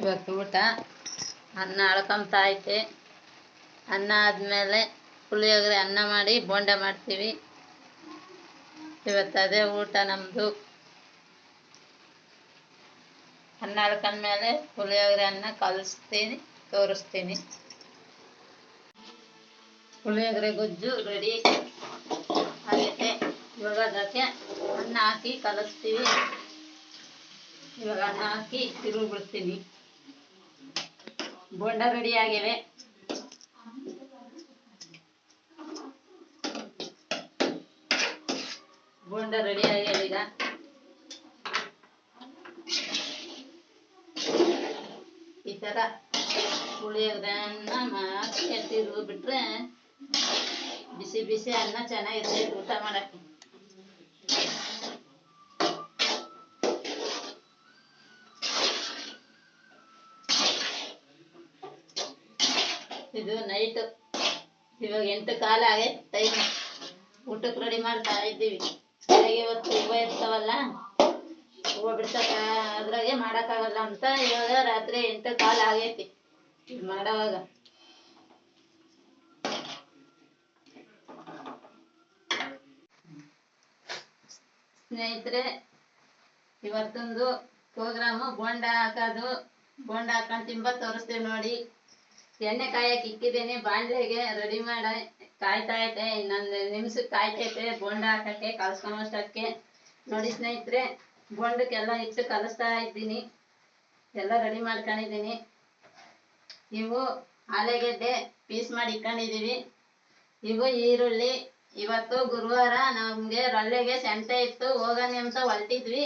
ಇವತ್ತು ಊಟ ಅನ್ನ ಅಳ್ಕೊಂತ ಐತೆ. ಅನ್ನ ಆದಮೇಲೆ ಪುಳಿಯೋಗರೆ ಅನ್ನ ಮಾಡಿ ಬೋಂಡ ಮಾಡ್ತೀವಿ. ಇವತ್ತು ಅದೇ ಊಟ ನಮ್ಮದು. ಅನ್ನ ಅಳ್ಕೊಂಡ್ಮೇಲೆ ಪುಳಿಯೋಗರೆ ಅನ್ನ ಕಲಿಸ್ತೀನಿ, ತೋರಿಸ್ತೀನಿ. ಪುಳಿಯೋಗರೆ ಗೊಜ್ಜು ರೆಡಿ ಆಗೈತೆ. ಇವಾಗ ಅದಕ್ಕೆ ಅನ್ನ ಹಾಕಿ ಕಲಿಸ್ತೀವಿ. ಇವಾಗ ಅನ್ನ ಹಾಕಿ ತಿರುಗಿ ಬಿಡ್ತೀನಿ. ಬೋಂಡ ರೆಡಿ ಆಗಿವೆ. ಬೋಂಡ ರೆಡಿ ಆಗ್ಯಾವ. ಈಗ ಈ ಥರ ಪುಳಿಯೋಗರೆ ಅನ್ನ ಹಾಕಿ ತಿರುಗಿ ಬಿಟ್ರೆ ಬಿಸಿ ಬಿಸಿ ಅನ್ನ ಚೆನ್ನಾಗಿರ್ತೈತೆ ಊಟ ಮಾಡಕ್ಕೆ. ಇದು ನೈಟ್ ಇವಾಗ 8 ಕಾಲ ಆಗೈತೆ ಟೈಮ್. ಊಟಕ್ಕೆ ರೆಡಿ ಮಾಡ್ತಾ ಇದ್ದೀವಿ. ಬೆಳಗ್ಗೆ ಇವತ್ತು ಹೂವು ಇರ್ತಾವಲ್ಲ, ಹೂವು ಬಿಡ್ಸಕ್ಕ ಅದ್ರಾಗೆ ಮಾಡೋಕ್ಕಾಗಲ್ಲ ಅಂತ ಇವಾಗ ರಾತ್ರಿ 8 ಕಾಲ ಆಗೈತಿ ಮಾಡೋವಾಗ. ಸ್ನೇಹಿತರೆ, ಇವತ್ತೊಂದು ಪ್ರೋಗ್ರಾಮು ಬೋಂಡ ಹಾಕೋದು. ಬೋಂಡ ಹಾಕೊಂಡು ತಿಂಬ ತೋರಿಸ್ತೀವಿ ನೋಡಿ. ಎಣ್ಣೆ ಕಾಯಕ್ಕೆ ಇಕ್ಕಿದ್ದೀನಿ. ಬಾಣಲೆಗೆ ರೆಡಿ ಮಾಡಿ ಕಾಯ್ತಾ ಐತೆ. ಇನ್ನೊಂದು ನಿಮಿಷಕ್ಕೆ ಕಾಯ್ತೈತೆ ಬೋಂಡ ಹಾಕಕ್ಕೆ, ಕಲ್ಸ್ಕೊಂಬಷ್ಟಕ್ಕೆ. ನೋಡಿ ಸ್ನೇಹಿತರೆ, ಬೋಂಡಕ್ಕೆಲ್ಲ ಇಟ್ಟು ಕಲಿಸ್ತಾ ಇದ್ದೀನಿ. ಎಲ್ಲ ರೆಡಿ ಮಾಡ್ಕೊಂಡಿದ್ದೀನಿ. ಇವು ಆಲೂಗೆಡ್ಡೆ ಪೀಸ್ ಮಾಡಿ ಇಟ್ಕೊಂಡಿದ್ದೀವಿ. ಇವು ಈರುಳ್ಳಿ. ಇವತ್ತು ಗುರುವಾರ ನಮಗೆ ರಳ್ಳೆಗೆ ಸಂತೆ ಇತ್ತು, ಹೋಗೋಣ ಅಂತ ಹೊರಟಿದ್ವಿ.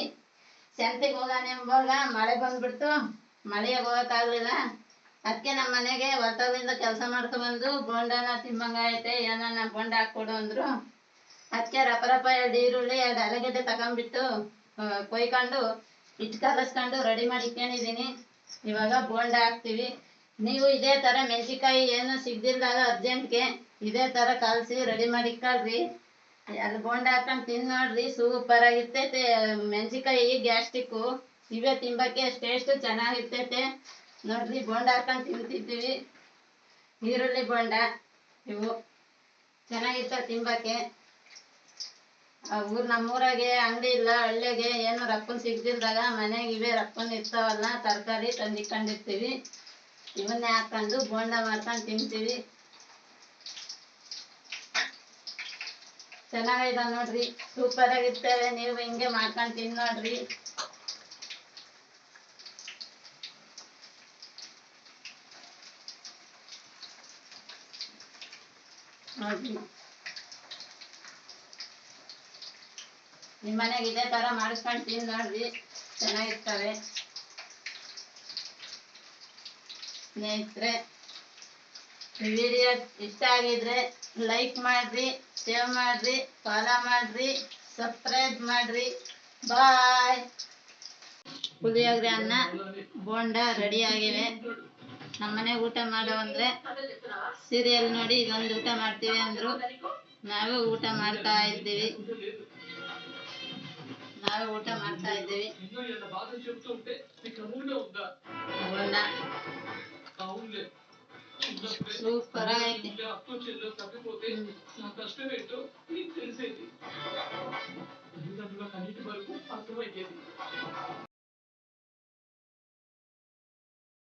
ಸಂತೆಗೆ ಹೋಗೋಣ ಎಂಬಾಗ ಮಳೆ ಬಂದ್ಬಿಡ್ತು. ಮಳೆಗೆ ಹೋಗೋಕ್ಕಾಗಲಿಲ್ಲ. ಅದಕ್ಕೆ ನಮ್ಮ ಮನೆಗೆ ಹೊರತಾಗಿಂದ ಕೆಲಸ ಮಾಡ್ಕೊಂಡ್ಬಂದು ಬೋಂಡನ ತಿಂಬಂಗಾಯ್ತೆ, ಏನನ್ನ ಬೋಂಡ ಹಾಕ್ಕೊಡು ಅಂದರು. ಅದಕ್ಕೆ ರಪ 2 ಈರುಳ್ಳಿ 2 ಆಲೂಗೆಡ್ಡೆ ತಗೊಂಡ್ಬಿಟ್ಟು ಕೊಯ್ಕೊಂಡು ಇಟ್ಟು ಕಲಸ್ಕೊಂಡು ರೆಡಿ ಮಾಡಿ ಇಟ್ಕೊಂಡಿದ್ದೀನಿ. ಇವಾಗ ಬೋಂಡ ಹಾಕ್ತೀವಿ. ನೀವು ಇದೇ ಥರ ಮೆಣಸಿನ್ಕಾಯಿ ಏನು ಸಿಗ್ದಿಲ್ದಾಗ ಅರ್ಜೆಂಟ್ಗೆ ಇದೇ ಥರ ಕಲಸಿ ರೆಡಿ ಮಾಡಿ ಇಟ್ಕೊಳ್ರಿ. ಅದು ಬೋಂಡ ಹಾಕೊಂಡು ತಿಂದು ನೋಡ್ರಿ, ಸೂಪರ್ ಆಗಿರ್ತೈತೆ. ಮೆಣಸಿನ್ಕಾಯಿ ಗ್ಯಾಸ್ಟ್ರಿಕ್ಕು, ಇವೇ ತಿಂಬಕ್ಕೆ ಟೇಸ್ಟು ಚೆನ್ನಾಗಿರ್ತೈತೆ ನೋಡ್ರಿ. ಬೋಂಡ ಹಾಕೊಂಡು ತಿಂತಿದ್ದೀವಿ. ಈರುಳ್ಳಿ ಬೋಂಡ ಇವು ಚೆನ್ನಾಗಿರ್ತವೆ ತಿಂಬಕ್ಕೆ. ನಮ್ಮೂರಾಗೆ ಅಂಗಡಿ ಇಲ್ಲ, ಹಳ್ಳಿಗೆ ಏನು ರಪ್ಪನ್ ಸಿಗ್ದಿಲ್ದಾಗ ಮನೆಗೆ ಇವೇ ರಪ್ಪನ್ ಇರ್ತಾವಲ್ಲ, ತರಕಾರಿ ತಂದಿಟ್ಕೊಂಡಿರ್ತೀವಿ. ಇವನ್ನೇ ಹಾಕೊಂಡು ಬೋಂಡ ಮಾಡ್ಕೊಂಡು ತಿಂತೀವಿ. ಚೆನ್ನಾಗಿದೆ ನೋಡ್ರಿ, ಸೂಪರ್ ಆಗಿರ್ತವೆ. ನೀವು ಹಿಂಗೆ ಮಾಡ್ಕೊಂಡು ತಿಂದು ನೋಡ್ರಿ. ನೋಡ್ರಿ, ನಿಮ್ಮ ಮನೆಗೆ ಇದೇ ಥರ ಮಾಡಿಸ್ಕೊಂಡು ತಿಂದು ನೋಡ್ರಿ, ಚೆನ್ನಾಗಿರ್ತವೆ. ಸ್ನೇಹಿತರೆ, ಈ ವಿಡಿಯೋ ಇಷ್ಟ ಆಗಿದ್ರೆ ಲೈಕ್ ಮಾಡಿರಿ, ಶೇರ್ ಮಾಡಿರಿ, ಫಾಲೋ ಮಾಡಿರಿ, ಸಬ್ಸ್ಕ್ರೈಬ್ ಮಾಡಿರಿ. ಬಾಯ್. ಪುಳಿಯೋಗರೆ ಅನ್ನ ಬೋಂಡ ರೆಡಿ ಆಗಿವೆ. ನಮ್ಮನೆಗೆ ಊಟ ಮಾಡೋ ಅಂದರೆ ಸೀರಿಯಲ್ ನೋಡಿ ಇದೊಂದು ಊಟ ಮಾಡ್ತೀವಿ ಅಂದರು. ನಾವೇ ಊಟ ಮಾಡ್ತಾ ಇದ್ದೀವಿ. ಬೋಂಡ ಸೂಪರ್ ಆಗೈತಿ.